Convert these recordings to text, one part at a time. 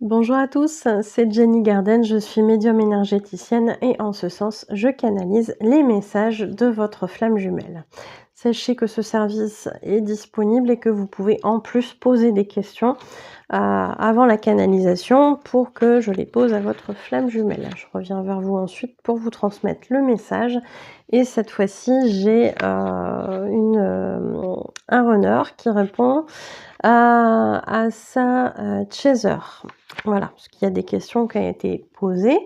Bonjour à tous, c'est Jenny Garden, je suis médium énergéticienne et en ce sens, je canalise les messages de votre flamme jumelle. Sachez que ce service est disponible et que vous pouvez en plus poser des questions avant la canalisation pour que je les pose à votre flamme jumelle. Je reviens vers vous ensuite pour vous transmettre le message et cette fois-ci, j'ai un runner qui répond à sa chaser. Voilà, parce qu'il y a des questions qui ont été posées.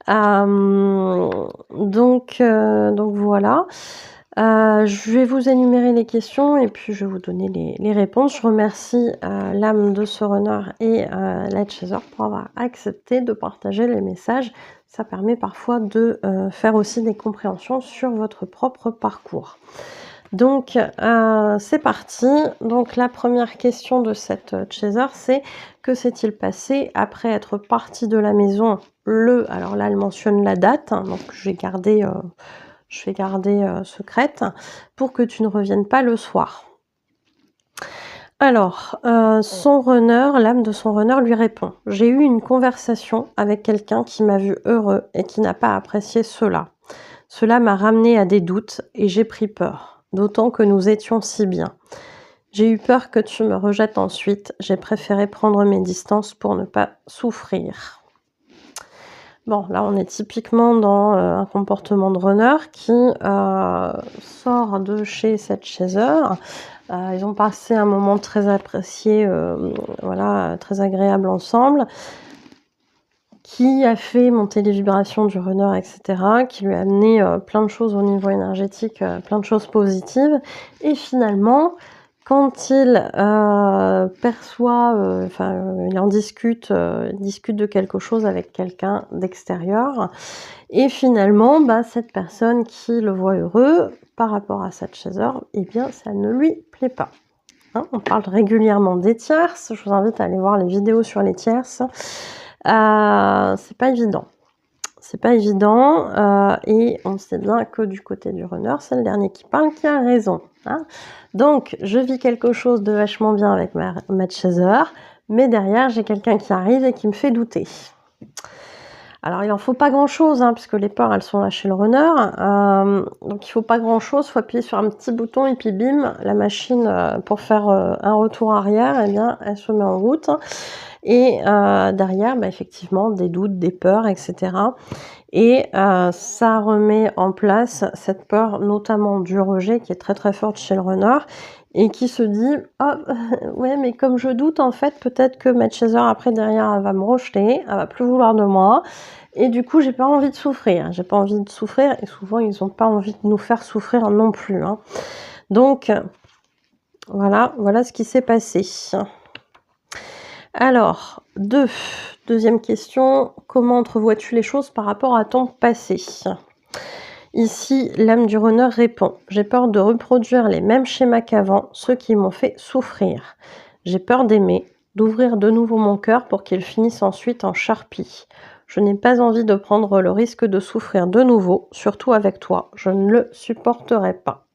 Donc voilà. Je vais vous énumérer les questions et puis je vais vous donner les réponses. Je remercie l'âme de ce runner et la chaser pour avoir accepté de partager les messages. Ça permet parfois de faire aussi des compréhensions sur votre propre parcours. Donc, c'est parti. Donc, la première question de cette chaser, c'est: que s'est-il passé après être parti de la maison alors là, elle mentionne la date, hein, donc je vais garder secrète pour que tu ne reviennes pas le soir. Alors, son runner, l'âme de son runner lui répond: j'ai eu une conversation avec quelqu'un qui m'a vu heureux et qui n'a pas apprécié cela. Cela m'a ramené à des doutes et j'ai pris peur, d'autant que nous étions si bien. J'ai eu peur que tu me rejettes ensuite, j'ai préféré prendre mes distances pour ne pas souffrir. Bon, là on est typiquement dans un comportement de runner qui sort de chez cette chaser. Ils ont passé un moment très apprécié, voilà, très agréable ensemble, qui a fait monter les vibrations du runner, etc., qui lui a amené plein de choses au niveau énergétique, plein de choses positives. Et finalement, quand il perçoit, il en discute, discute de quelque chose avec quelqu'un d'extérieur, et finalement, cette personne qui le voit heureux par rapport à cette chaser, eh bien, ça ne lui plaît pas. Hein, on parle régulièrement des tierces, je vous invite à aller voir les vidéos sur les tierces. C'est pas évident. C'est pas évident, et on sait bien que du côté du runner, c'est le dernier qui parle qui a raison. Hein. Donc, je vis quelque chose de vachement bien avec ma chaser, mais derrière, j'ai quelqu'un qui arrive et qui me fait douter. Alors, il en faut pas grand-chose, hein, puisque les peurs, elles sont là chez le runner. Donc, il faut pas grand-chose. Il faut appuyer sur un petit bouton et puis bim, la machine, pour faire un retour arrière, eh bien, elle se met en route. Et derrière, effectivement, des doutes, des peurs, etc. Et ça remet en place cette peur, notamment du rejet, qui est très très forte chez le runner, et qui se dit: oh, ouais, mais comme je doute, en fait, peut-être que ma chaser, après, derrière, elle va me rejeter, elle va plus vouloir de moi, et du coup, j'ai pas envie de souffrir. J'ai pas envie de souffrir, et souvent, ils ont pas envie de nous faire souffrir non plus. Hein. Donc, voilà ce qui s'est passé. Alors, deuxième question, comment entrevois-tu les choses par rapport à ton passé? Ici, l'âme du runner répond: j'ai peur de reproduire les mêmes schémas qu'avant, ceux qui m'ont fait souffrir. J'ai peur d'aimer, d'ouvrir de nouveau mon cœur pour qu'il finisse ensuite en charpie. Je n'ai pas envie de prendre le risque de souffrir de nouveau, surtout avec toi. Je ne le supporterai pas.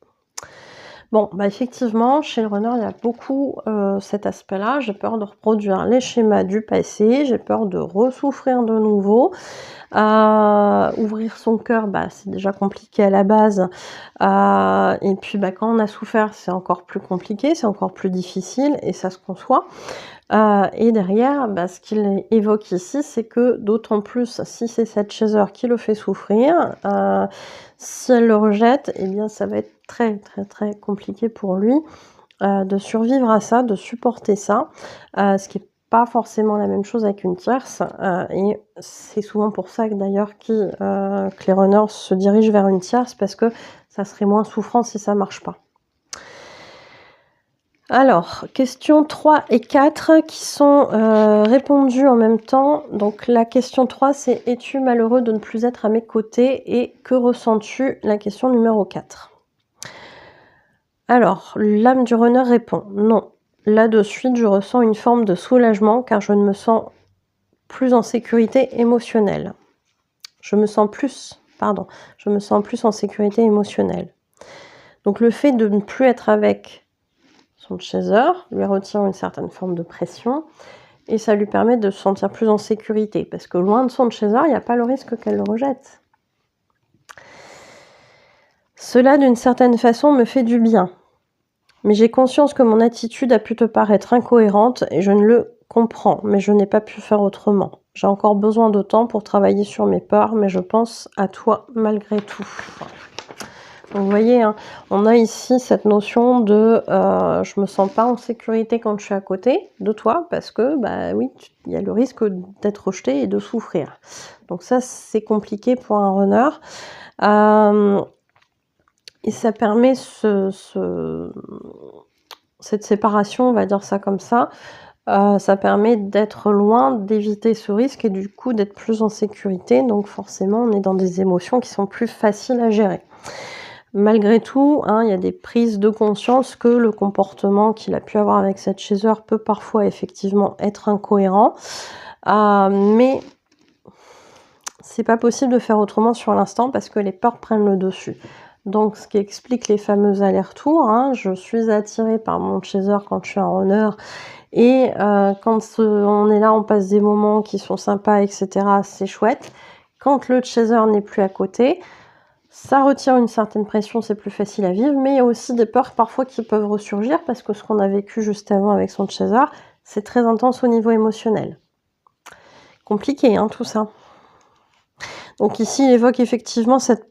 Bon, effectivement, chez le runner, il y a beaucoup cet aspect-là. J'ai peur de reproduire les schémas du passé, j'ai peur de ressouffrir de nouveau. Ouvrir son cœur, c'est déjà compliqué à la base. Et puis, quand on a souffert, c'est encore plus compliqué, c'est encore plus difficile, et ça se conçoit. Et derrière, ce qu'il évoque ici, c'est que d'autant plus si c'est cette chaser qui le fait souffrir, si elle le rejette, eh bien ça va être très très très compliqué pour lui de survivre à ça, de supporter ça, ce qui est pas forcément la même chose avec une tierce, et c'est souvent pour ça que d'ailleurs que les runners se dirigent vers une tierce, parce que ça serait moins souffrant si ça marche pas. Alors, questions 3 et 4 qui sont répondues en même temps. Donc la question 3, c'est: es-tu malheureux de ne plus être à mes côtés et que ressens-tu? La question numéro 4. Alors, l'âme du runner répond: non. Là de suite, je ressens une forme de soulagement car je ne me sens plus en sécurité émotionnelle. Je me sens plus en sécurité émotionnelle. Donc le fait de ne plus être avec son chaser lui retire une certaine forme de pression, et ça lui permet de se sentir plus en sécurité, parce que loin de son chaser, il n'y a pas le risque qu'elle le rejette. Cela, d'une certaine façon, me fait du bien. Mais j'ai conscience que mon attitude a pu te paraître incohérente et je ne le comprends, mais je n'ai pas pu faire autrement. J'ai encore besoin de temps pour travailler sur mes peurs, mais je pense à toi malgré tout. Donc vous voyez, hein, on a ici cette notion de je me sens pas en sécurité quand je suis à côté de toi, parce que bah oui, il y a le risque d'être rejeté et de souffrir. Donc ça, c'est compliqué pour un runner. Et ça permet cette séparation, on va dire ça comme ça, ça permet d'être loin, d'éviter ce risque et du coup d'être plus en sécurité. Donc forcément, on est dans des émotions qui sont plus faciles à gérer. Malgré tout, hein, il y a des prises de conscience que le comportement qu'il a pu avoir avec cette chaser peut parfois effectivement être incohérent, mais c'est pas possible de faire autrement sur l'instant parce que les peurs prennent le dessus. Donc ce qui explique les fameux allers-retours, hein, je suis attirée par mon chaser quand je suis un runner et quand on est là, on passe des moments qui sont sympas, etc. C'est chouette. Quand le chaser n'est plus à côté, ça retire une certaine pression, c'est plus facile à vivre, mais il y a aussi des peurs parfois qui peuvent ressurgir parce que ce qu'on a vécu juste avant avec son chaser, c'est très intense au niveau émotionnel. Compliqué, hein, tout ça. Donc ici, il évoque effectivement cette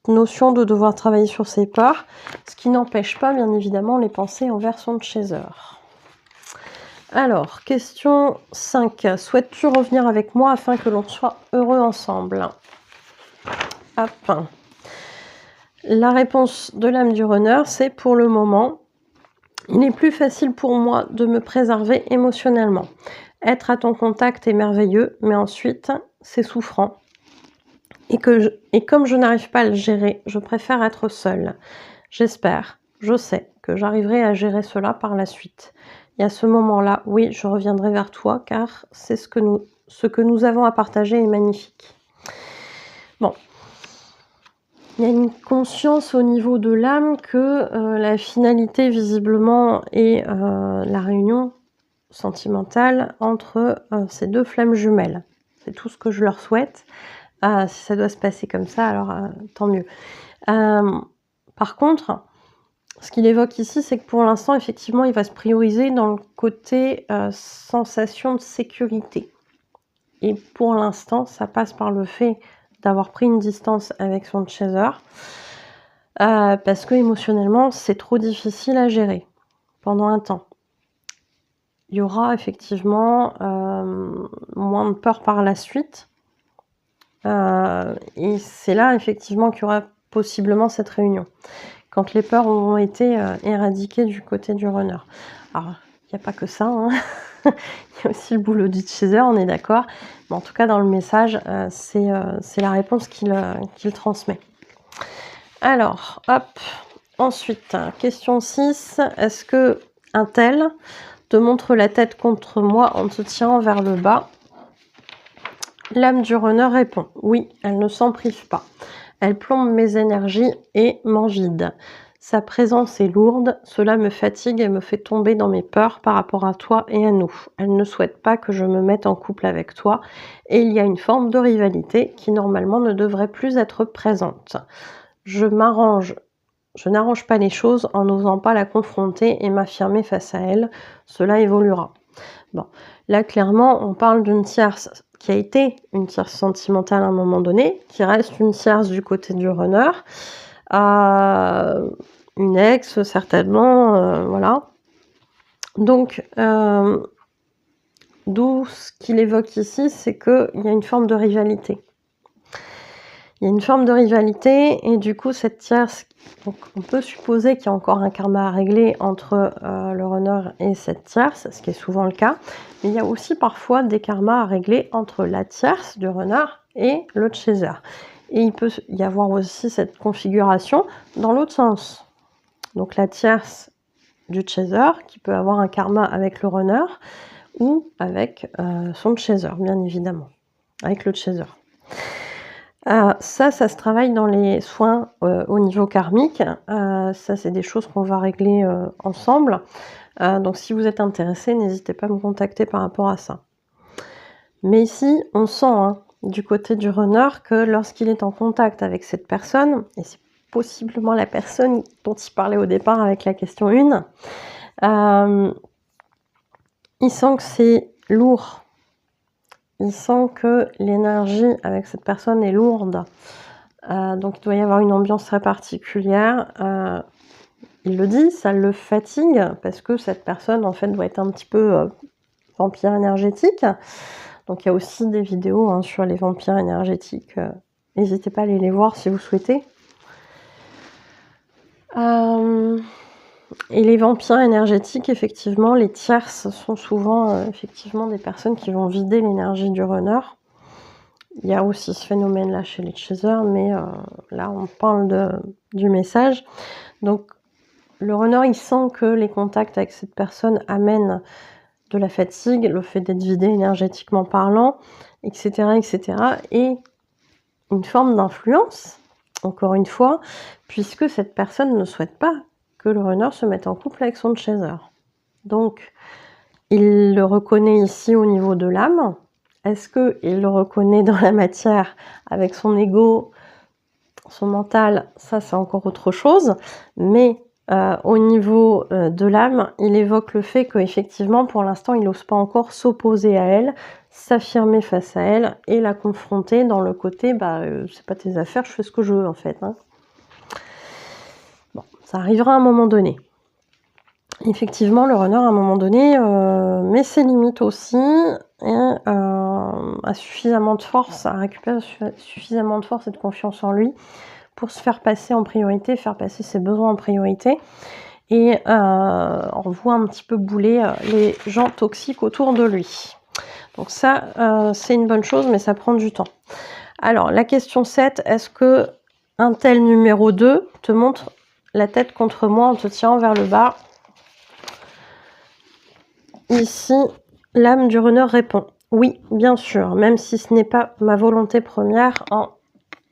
notion de devoir travailler sur ses peurs, ce qui n'empêche pas, bien évidemment, les pensées envers son chaser. Alors, question 5. Souhaites-tu revenir avec moi afin que l'on soit heureux ensemble? Hop. La réponse de l'âme du runner, c'est pour le moment, il est plus facile pour moi de me préserver émotionnellement. Être à ton contact est merveilleux, mais ensuite, c'est souffrant. Et comme je n'arrive pas à le gérer, je préfère être seule. J'espère, je sais que j'arriverai à gérer cela par la suite. Et à ce moment-là, oui, je reviendrai vers toi, car c'est ce que nous avons à partager est magnifique. Bon. Il y a une conscience au niveau de l'âme que la finalité, visiblement, est la réunion sentimentale entre ces deux flammes jumelles. C'est tout ce que je leur souhaite. Si ça doit se passer comme ça, alors tant mieux. Par contre, ce qu'il évoque ici, c'est que pour l'instant, effectivement, il va se prioriser dans le côté sensation de sécurité. Et pour l'instant, ça passe par le fait d'avoir pris une distance avec son chaser, parce que émotionnellement, c'est trop difficile à gérer pendant un temps. Il y aura effectivement moins de peur par la suite, et c'est là effectivement qu'il y aura possiblement cette réunion, quand les peurs auront été éradiquées du côté du runner. Alors, il n'y a pas que ça, hein. Il y a aussi le boulot du chaser, on est d'accord. Mais en tout cas, dans le message, c'est la réponse qu'il transmet. Alors, hop. Ensuite, question 6. Est-ce que un tel te montre la tête contre moi en te tirant vers le bas? L'âme du runner répond. Oui, elle ne s'en prive pas. Elle plombe mes énergies et m'en vide. Sa présence est lourde, cela me fatigue et me fait tomber dans mes peurs par rapport à toi et à nous. Elle ne souhaite pas que je me mette en couple avec toi et il y a une forme de rivalité qui normalement ne devrait plus être présente. Je n'arrange pas les choses en n'osant pas la confronter et m'affirmer face à elle. Cela évoluera. Bon, là clairement on parle d'une tierce qui a été une tierce sentimentale à un moment donné, qui reste une tierce du côté du runner, une ex certainement, voilà. Donc, d'où ce qu'il évoque ici, c'est qu'il y a une forme de rivalité. Il y a une forme de rivalité et du coup cette tierce, donc on peut supposer qu'il y a encore un karma à régler entre le runner et cette tierce, ce qui est souvent le cas, mais il y a aussi parfois des karmas à régler entre la tierce du runner et le chaser. Et il peut y avoir aussi cette configuration dans l'autre sens. Donc la tierce du chaser qui peut avoir un karma avec le runner ou avec son chaser, bien évidemment, avec le chaser. Ça se travaille dans les soins, au niveau karmique. Ça, c'est des choses qu'on va régler, ensemble. Donc si vous êtes intéressé, n'hésitez pas à me contacter par rapport à ça. Mais ici, on sent, hein, du côté du runner que lorsqu'il est en contact avec cette personne, et c'est possiblement la personne dont il parlait au départ avec la question 1, il sent que c'est lourd. Il sent que l'énergie avec cette personne est lourde. Donc il doit y avoir une ambiance très particulière. Il le dit, ça le fatigue parce que cette personne, en fait, doit être un petit peu, vampire énergétique. Donc il y a aussi des vidéos, hein, sur les vampires énergétiques. N'hésitez pas à aller les voir si vous souhaitez. Et les vampires énergétiques, effectivement, les tierces sont souvent, effectivement des personnes qui vont vider l'énergie du runner. Il y a aussi ce phénomène-là chez les chasers, mais là, on parle du message. Donc, le runner, il sent que les contacts avec cette personne amènent de la fatigue, le fait d'être vidé énergétiquement parlant, etc., etc. Et une forme d'influence, encore une fois, puisque cette personne ne souhaite pas que le runner se mette en couple avec son chaser. Donc, il le reconnaît ici au niveau de l'âme. Est-ce qu'il le reconnaît dans la matière avec son ego, son mental? Ça, c'est encore autre chose. Mais au niveau de l'âme, il évoque le fait qu'effectivement, pour l'instant, il n'ose pas encore s'opposer à elle, s'affirmer face à elle et la confronter dans le côté c'est pas tes affaires, je fais ce que je veux en fait. Hein. Bon, ça arrivera à un moment donné. Effectivement, le runner, à un moment donné, met ses limites aussi et a suffisamment de force, a récupéré suffisamment de force et de confiance en lui pour se faire passer en priorité, faire passer ses besoins en priorité. Et on voit un petit peu bouler les gens toxiques autour de lui. Donc ça, c'est une bonne chose, mais ça prend du temps. Alors, la question 7, est-ce que un tel numéro 2 te montre la tête contre moi en te tirant vers le bas? Ici, l'âme du runner répond. Oui, bien sûr, même si ce n'est pas ma volonté première en...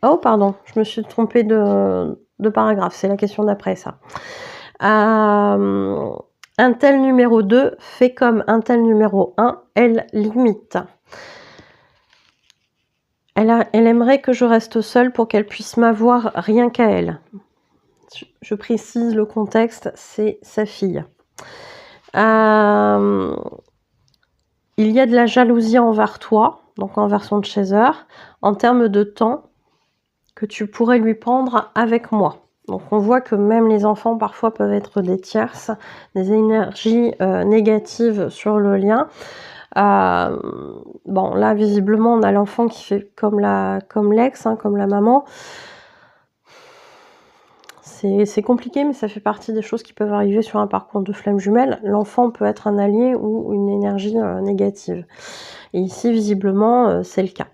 Oh, pardon, je me suis trompée de paragraphe, c'est la question d'après ça. Un tel numéro 2 fait comme un tel numéro 1, elle limite. Elle aimerait que je reste seule pour qu'elle puisse m'avoir rien qu'à elle. Je précise le contexte, c'est sa fille. Il y a de la jalousie envers toi, donc envers son chaser, en termes de temps que tu pourrais lui prendre avec moi. Donc on voit que même les enfants parfois peuvent être des tierces, des énergies négatives sur le lien. Bon là visiblement on a l'enfant qui fait comme l'ex, hein, comme la maman. C'est compliqué, mais ça fait partie des choses qui peuvent arriver sur un parcours de flamme jumelle. L'enfant peut être un allié ou une énergie négative. Et ici, visiblement, c'est le cas.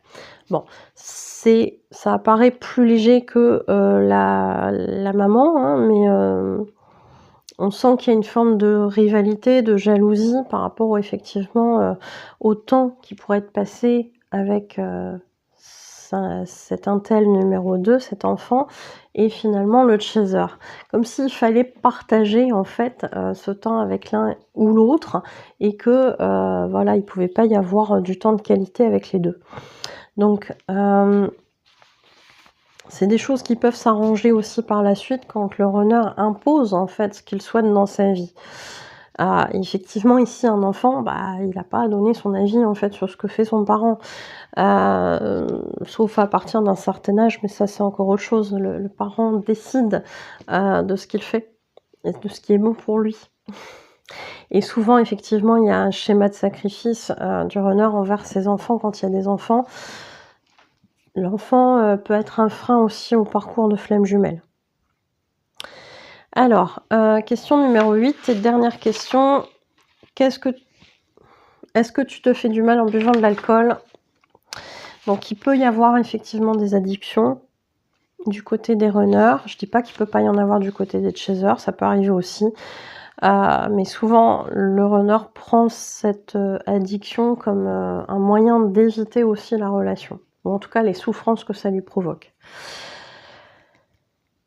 Bon, ça apparaît plus léger que la maman, hein, mais on sent qu'il y a une forme de rivalité, de jalousie par rapport effectivement au temps qui pourrait être passé avec cet untel numéro 2, cet enfant, et finalement le chaser. Comme s'il fallait partager en fait ce temps avec l'un ou l'autre et que voilà, il ne pouvait pas y avoir du temps de qualité avec les deux. Donc c'est des choses qui peuvent s'arranger aussi par la suite quand le runner impose en fait ce qu'il souhaite dans sa vie. Effectivement, ici, un enfant, il n'a pas à donner son avis en fait sur ce que fait son parent, sauf à partir d'un certain âge, mais ça c'est encore autre chose. Le parent décide de ce qu'il fait et de ce qui est bon pour lui. Et souvent, effectivement, il y a un schéma de sacrifice du runner envers ses enfants quand il y a des enfants. L'enfant peut être un frein aussi au parcours de flamme jumelle. Alors, question numéro 8 et dernière question. Est-ce que tu te fais du mal en buvant de l'alcool? Donc, il peut y avoir effectivement des addictions du côté des runners. Je ne dis pas qu'il ne peut pas y en avoir du côté des chasers, ça peut arriver aussi. Mais souvent, le runner prend cette addiction comme un moyen d'éviter aussi la relation. ou en tout cas les souffrances que ça lui provoque.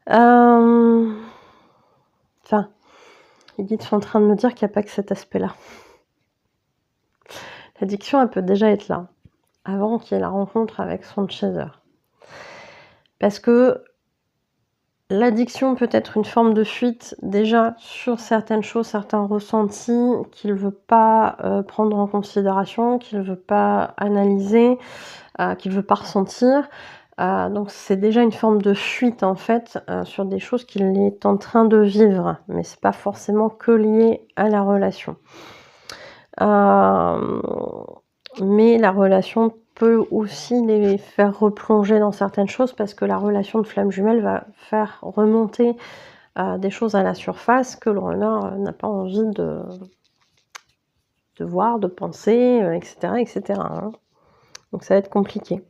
Enfin, les guides sont en train de me dire qu'il n'y a pas que cet aspect-là. L'addiction, elle peut déjà être là, avant qu'il y ait la rencontre avec son chaser. Parce que l'addiction peut être une forme de fuite déjà sur certaines choses, certains ressentis qu'il ne veut pas prendre en considération, qu'il ne veut pas analyser, qu'il ne veut pas ressentir. Donc c'est déjà une forme de fuite en fait sur des choses qu'il est en train de vivre, mais c'est pas forcément que lié à la relation. Mais la relation peut aussi les faire replonger dans certaines choses parce que la relation de flamme jumelle va faire remonter des choses à la surface que le runner n'a pas envie de voir, de penser, etc. etc. hein. Donc ça va être compliqué.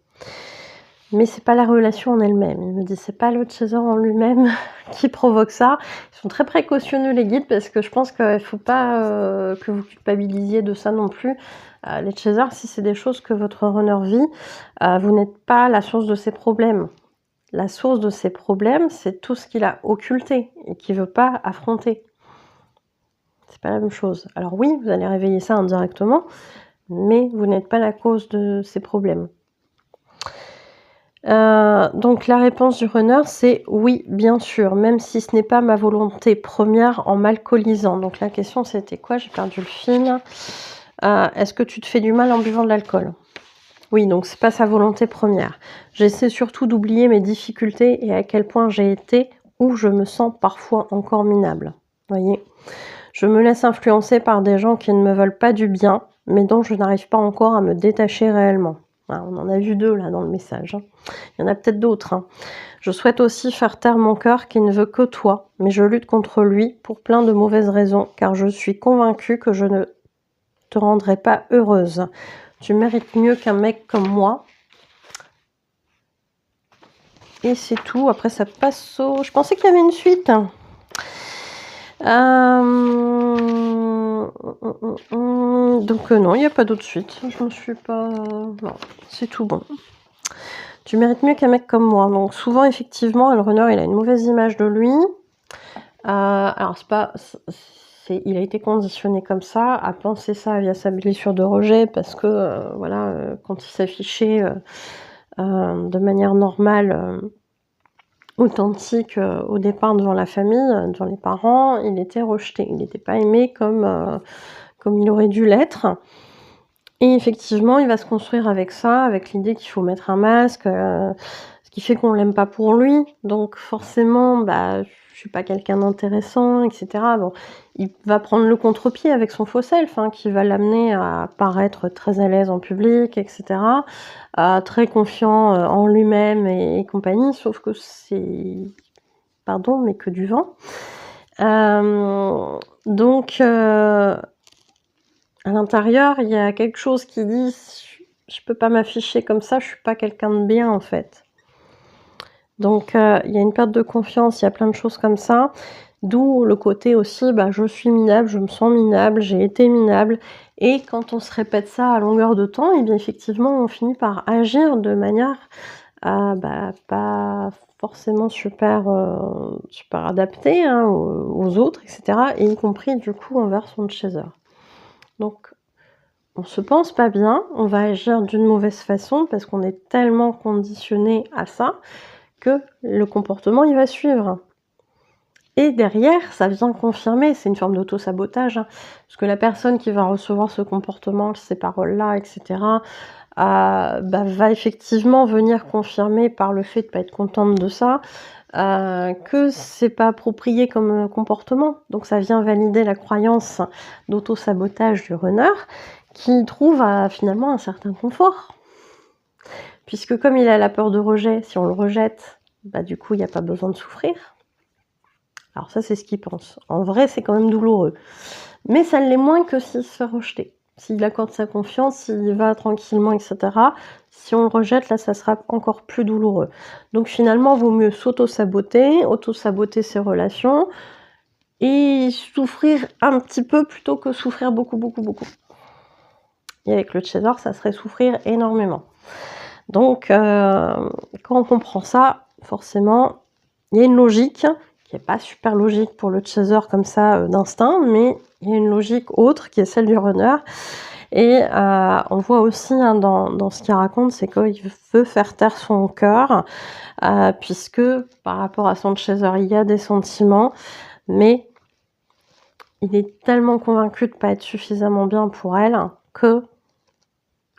Mais c'est pas la relation en elle-même. Il me dit c'est pas le chaser en lui-même qui provoque ça. Ils sont très précautionneux les guides parce que je pense qu'il faut pas que vous culpabilisiez de ça non plus. Les chasers, si c'est des choses que votre runner vit, vous n'êtes pas la source de ses problèmes. La source de ses problèmes, c'est tout ce qu'il a occulté et qu'il veut pas affronter. C'est pas la même chose. Alors oui, vous allez réveiller ça indirectement, mais vous n'êtes pas la cause de ses problèmes. Donc la réponse du runner, c'est oui, bien sûr, même si ce n'est pas ma volonté première en m'alcoolisant. Donc la question, c'était quoi? J'ai perdu le fil. Est-ce que tu te fais du mal en buvant de l'alcool? Oui, donc c'est pas sa volonté première. J'essaie surtout d'oublier mes difficultés et à quel point j'ai été ou je me sens parfois encore minable. Voyez, je me laisse influencer par des gens qui ne me veulent pas du bien, mais dont je n'arrive pas encore à me détacher réellement. On en a vu 2 là dans le message. Il y en a peut-être d'autres. Je souhaite aussi faire taire mon cœur qui ne veut que toi, mais je lutte contre lui pour plein de mauvaises raisons, car je suis convaincue que je ne te rendrai pas heureuse. Tu mérites mieux qu'un mec comme moi. Et c'est tout. Après, ça passe au... Je pensais qu'il y avait une suite. Donc non, il n'y a pas d'autre suite. Je me suis pas... Non, c'est tout bon. Tu mérites mieux qu'un mec comme moi. Donc souvent, effectivement, le runner, il a une mauvaise image de lui. Alors, c'est pas... il a été conditionné comme ça, à penser ça via sa blessure de rejet, parce que, voilà, quand il s'affichait de manière normale, authentique, au départ devant la famille, devant les parents, il était rejeté. Il n'était pas aimé comme il aurait dû l'être. Et effectivement, il va se construire avec ça, avec l'idée qu'il faut mettre un masque, ce qui fait qu'on l'aime pas pour lui. Donc forcément, bah, je suis pas quelqu'un d'intéressant, etc. Bon, il va prendre le contre-pied avec son faux self, qui va l'amener à paraître très à l'aise en public, etc. Très confiant en lui-même et compagnie, sauf que c'est, pardon, mais que du vent. Donc, à l'intérieur, il y a quelque chose qui dit je peux pas m'afficher comme ça, je suis pas quelqu'un de bien en fait. Donc il y a une perte de confiance, il y a plein de choses comme ça. D'où le côté aussi, bah, je suis minable, je me sens minable, j'ai été minable. Et quand on se répète ça à longueur de temps, et bien effectivement, on finit par agir de manière bah, pas forcément super adaptée aux autres, etc. Et y compris du coup envers son chaser. Donc, on se pense pas bien, on va agir d'une mauvaise façon parce qu'on est tellement conditionné à ça que le comportement, il va suivre. Et derrière, ça vient confirmer, c'est une forme d'auto-sabotage, parce que la personne qui va recevoir ce comportement, ces paroles-là, etc., bah, va effectivement venir confirmer par le fait de pas être contente de ça, que c'est pas approprié comme comportement. Donc ça vient valider la croyance d'auto-sabotage du runner, qui trouve finalement un certain confort. Puisque comme il a la peur de rejet, si on le rejette, bah, du coup, il n'y a pas besoin de souffrir. Alors ça, c'est ce qu'il pense. En vrai, c'est quand même douloureux. Mais ça l'est moins que s'il se fait rejeter. S'il accorde sa confiance, s'il y va tranquillement, etc. Si on le rejette, là, ça sera encore plus douloureux. Donc finalement, il vaut mieux s'auto-saboter, auto-saboter ses relations, et souffrir un petit peu plutôt que souffrir beaucoup, beaucoup, beaucoup. Et avec le chaser, ça serait souffrir énormément. Donc quand on comprend ça, forcément, il y a une logique qui est pas super logique pour le chaser comme ça, d'instinct, mais il y a une logique autre qui est celle du runner et on voit aussi, hein, dans ce qu'il raconte, c'est qu'il veut faire taire son cœur, puisque par rapport à son chaser, il y a des sentiments, mais il est tellement convaincu de pas être suffisamment bien pour elle que,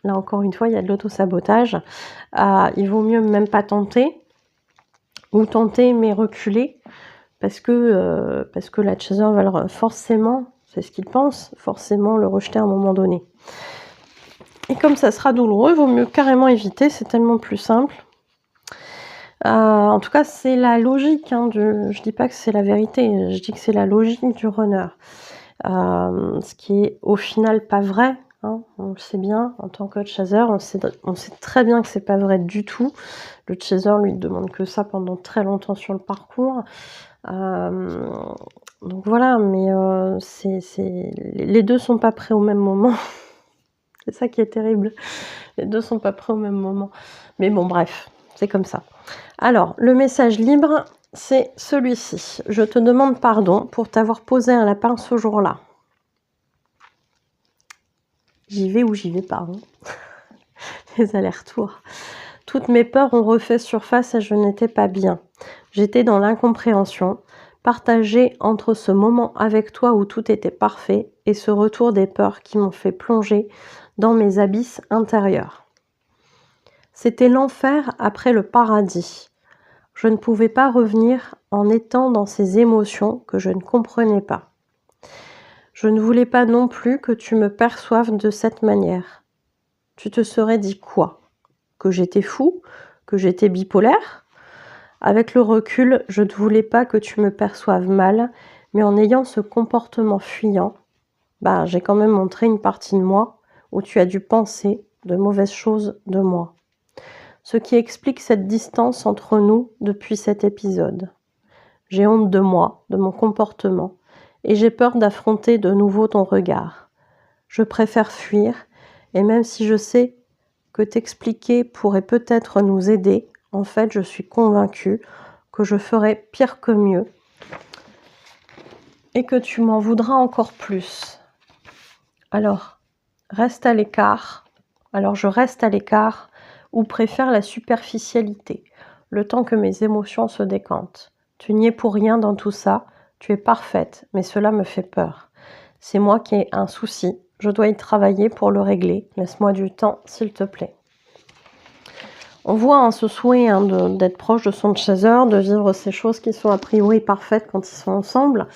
là encore une fois, il y a de l'auto-sabotage. Il vaut mieux même pas tenter, ou tenter mais reculer, parce que la chaser va forcément, c'est ce qu'il pense, forcément le rejeter à un moment donné. Et comme ça sera douloureux, il vaut mieux carrément éviter, c'est tellement plus simple. En tout cas, c'est la logique, hein, je dis pas que c'est la vérité, je dis que c'est la logique du runner. Ce qui est au final pas vrai, hein, on le sait bien, en tant que chaser, on sait très bien que c'est pas vrai du tout. Le chaser lui demande que ça pendant très longtemps sur le parcours. Donc voilà, mais les deux sont pas prêts au même moment. C'est ça qui est terrible. Les deux sont pas prêts au même moment. Mais bon, bref, c'est comme ça. Alors, le message libre, c'est celui-ci. Je te demande pardon pour t'avoir posé un lapin ce jour-là. J'y vais ou j'y vais pas, hein. Les allers-retours. Toutes mes peurs ont refait surface et je n'étais pas bien. J'étais dans l'incompréhension, partagée entre ce moment avec toi où tout était parfait et ce retour des peurs qui m'ont fait plonger dans mes abysses intérieurs. C'était l'enfer après le paradis. Je ne pouvais pas revenir en étant dans ces émotions que je ne comprenais pas. Je ne voulais pas non plus que tu me perçoives de cette manière. Tu te serais dit quoi ? Que j'étais fou ? Que j'étais bipolaire ? Avec le recul, je ne voulais pas que tu me perçoives mal, mais en ayant ce comportement fuyant, j'ai quand même montré une partie de moi où tu as dû penser de mauvaises choses de moi. Ce qui explique cette distance entre nous depuis cet épisode. J'ai honte de moi, de mon comportement, et j'ai peur d'affronter de nouveau ton regard. Je préfère fuir, et même si je sais que t'expliquer pourrait peut-être nous aider, en fait, je suis convaincue que je ferai pire que mieux, et que tu m'en voudras encore plus. Alors, reste à l'écart. Alors, je reste à l'écart, ou préfère la superficialité, le temps que mes émotions se décantent. Tu n'y es pour rien dans tout ça, tu es parfaite, mais cela me fait peur. C'est moi qui ai un souci, je dois y travailler pour le régler, laisse-moi du temps, s'il te plaît. On voit ce souhait d'être proche de son chaser, de vivre ces choses qui sont a priori parfaites quand ils sont ensemble,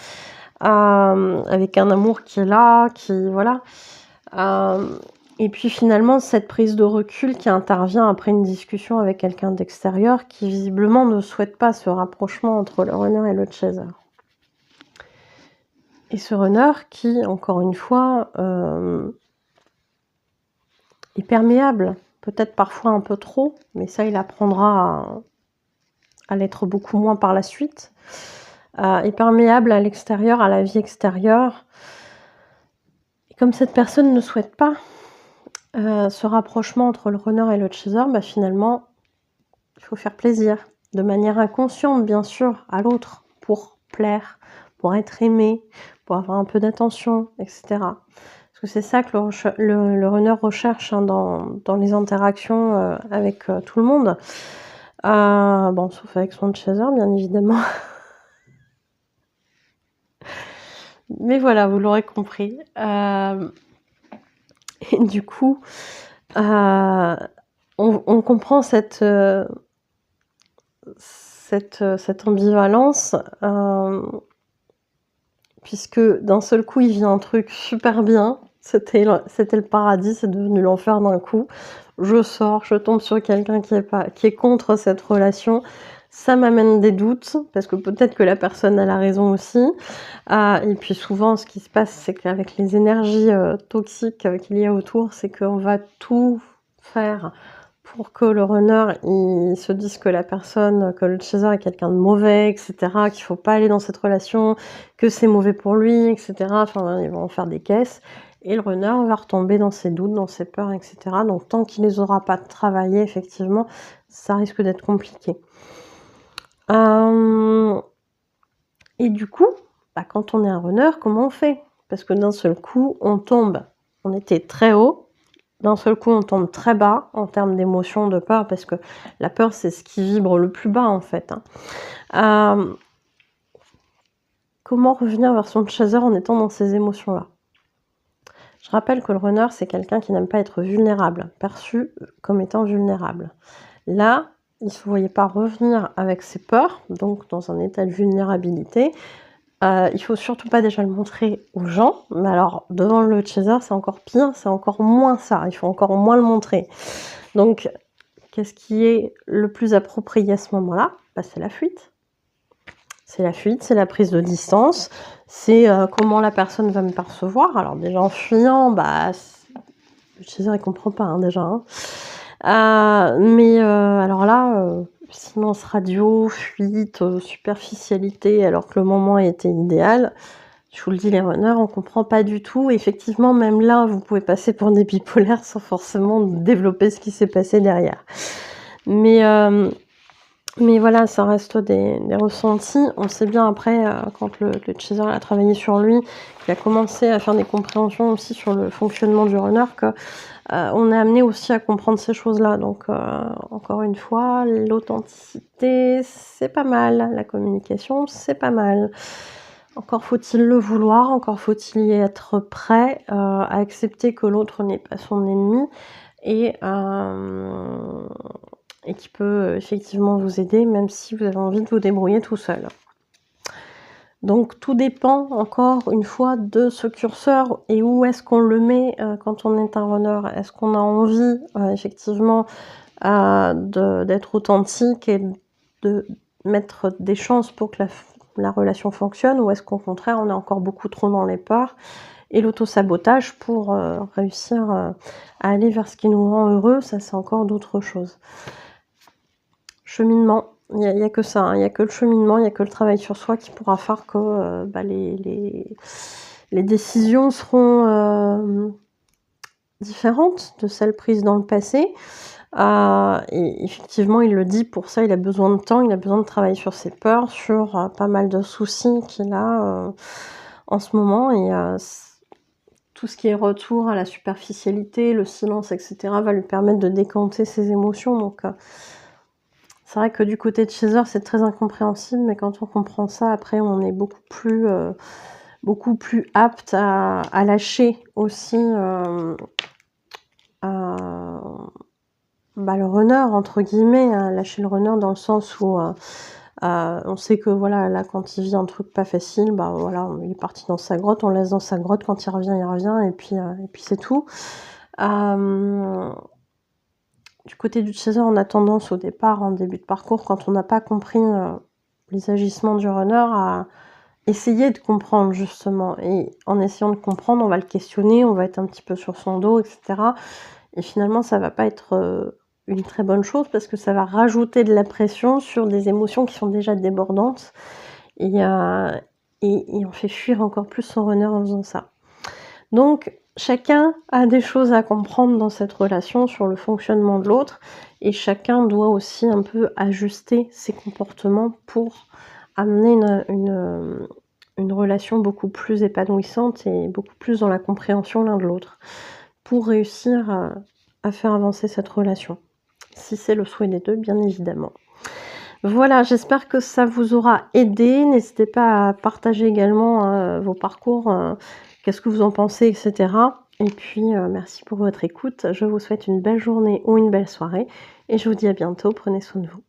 avec un amour qui est là, voilà. Et puis finalement, cette prise de recul qui intervient après une discussion avec quelqu'un d'extérieur qui visiblement ne souhaite pas ce rapprochement entre le runner et le chaser. Et ce runner qui, encore une fois, est perméable, peut-être parfois un peu trop, mais ça il apprendra à l'être beaucoup moins par la suite, est perméable à l'extérieur, à la vie extérieure. Et comme cette personne ne souhaite pas ce rapprochement entre le runner et le chaser, finalement, il faut faire plaisir, de manière inconsciente bien sûr, à l'autre, pour plaire, pour être aimé, pour avoir un peu d'attention, etc. Parce que c'est ça que le runner recherche, hein, dans les interactions avec tout le monde. Sauf avec son chaser, bien évidemment. Mais voilà, vous l'aurez compris. Et du coup, on comprend cette ambivalence, puisque d'un seul coup, il vit un truc super bien. C'était le paradis, c'est devenu l'enfer d'un coup. Je sors, je tombe sur quelqu'un qui est contre cette relation. Ça m'amène des doutes, parce que peut-être que la personne a la raison aussi. Et puis souvent, ce qui se passe, c'est qu'avec les énergies toxiques qu'il y a autour, c'est qu'on va tout faire pour que le runner il se dise que le chaser est quelqu'un de mauvais, etc., qu'il faut pas aller dans cette relation, que c'est mauvais pour lui, etc. Enfin, ils vont en faire des caisses. et le runner va retomber dans ses doutes, dans ses peurs, etc. Donc tant qu'il les aura pas travaillés, effectivement, ça risque d'être compliqué. Et du coup, quand on est un runner, comment on fait? Parce que d'un seul coup, on tombe, on était très haut, d'un seul coup, on tombe très bas en termes d'émotions, de peur, parce que la peur, c'est ce qui vibre le plus bas, en fait, hein. Comment revenir vers son chaser en étant dans ces émotions-là? Je rappelle que le runner, c'est quelqu'un qui n'aime pas être vulnérable, perçu comme étant vulnérable. Là, il ne se voyait pas revenir avec ses peurs, donc dans un état de vulnérabilité. Il faut surtout pas déjà le montrer aux gens, mais alors devant le chaser, c'est encore pire, c'est encore moins ça, il faut encore moins le montrer. Donc, qu'est-ce qui est le plus approprié à ce moment-là? C'est la fuite. C'est la fuite, c'est la prise de distance, c'est comment la personne va me percevoir. Alors déjà en fuyant, le chaser il comprend pas hein, déjà. Hein. Alors là, silence radio, fuite, superficialité, alors que le moment était idéal. Je vous le dis, les runners, on comprend pas du tout. Effectivement, même là, vous pouvez passer pour des bipolaires sans forcément développer ce qui s'est passé derrière. Mais voilà, ça reste des ressentis. On sait bien après, quand le chaser a travaillé sur lui, qu'il a commencé à faire des compréhensions aussi sur le fonctionnement du runner, que on est amené aussi à comprendre ces choses-là. Donc, encore une fois, l'authenticité, c'est pas mal. La communication, c'est pas mal. Encore faut-il le vouloir, encore faut-il y être prêt à accepter que l'autre n'est pas son ennemi et qui peut effectivement vous aider, même si vous avez envie de vous débrouiller tout seul. Donc tout dépend encore une fois de ce curseur et où est-ce qu'on le met quand on est un runner. Est-ce qu'on a envie effectivement d'être authentique et de mettre des chances pour que la relation fonctionne, ou est-ce qu'au contraire on est encore beaucoup trop dans les peurs et l'auto-sabotage pour réussir à aller vers ce qui nous rend heureux? Ça, c'est encore d'autres choses. Cheminement. Il n'y a que ça, hein. Il n'y a que le cheminement, il n'y a que le travail sur soi qui pourra faire que les décisions seront différentes de celles prises dans le passé. Et effectivement, il le dit, pour ça, il a besoin de temps, il a besoin de travailler sur ses peurs, sur pas mal de soucis qu'il a en ce moment. Et tout ce qui est retour à la superficialité, le silence, etc., va lui permettre de décanter ses émotions. Donc, c'est vrai que du côté de chaser, c'est très incompréhensible, mais quand on comprend ça, après, on est beaucoup plus apte à lâcher aussi le runner, entre guillemets, à lâcher le runner dans le sens où on sait que voilà, là, quand il vit un truc pas facile, voilà, il est parti dans sa grotte, on le laisse dans sa grotte, quand il revient, et puis c'est tout. Du côté du chaser, on a tendance au départ, en début de parcours, quand on n'a pas compris les agissements du runner, à essayer de comprendre justement. Et en essayant de comprendre, on va le questionner, on va être un petit peu sur son dos, etc. Et finalement, ça va pas être une très bonne chose parce que ça va rajouter de la pression sur des émotions qui sont déjà débordantes. Et on fait fuir encore plus son runner en faisant ça. Donc, chacun a des choses à comprendre dans cette relation sur le fonctionnement de l'autre et chacun doit aussi un peu ajuster ses comportements pour amener une relation beaucoup plus épanouissante et beaucoup plus dans la compréhension l'un de l'autre pour réussir à faire avancer cette relation. Si c'est le souhait des deux, bien évidemment. Voilà, j'espère que ça vous aura aidé. N'hésitez pas à partager également vos parcours, qu'est-ce que vous en pensez, etc. Et puis, merci pour votre écoute. Je vous souhaite une belle journée ou une belle soirée. Et je vous dis à bientôt. Prenez soin de vous.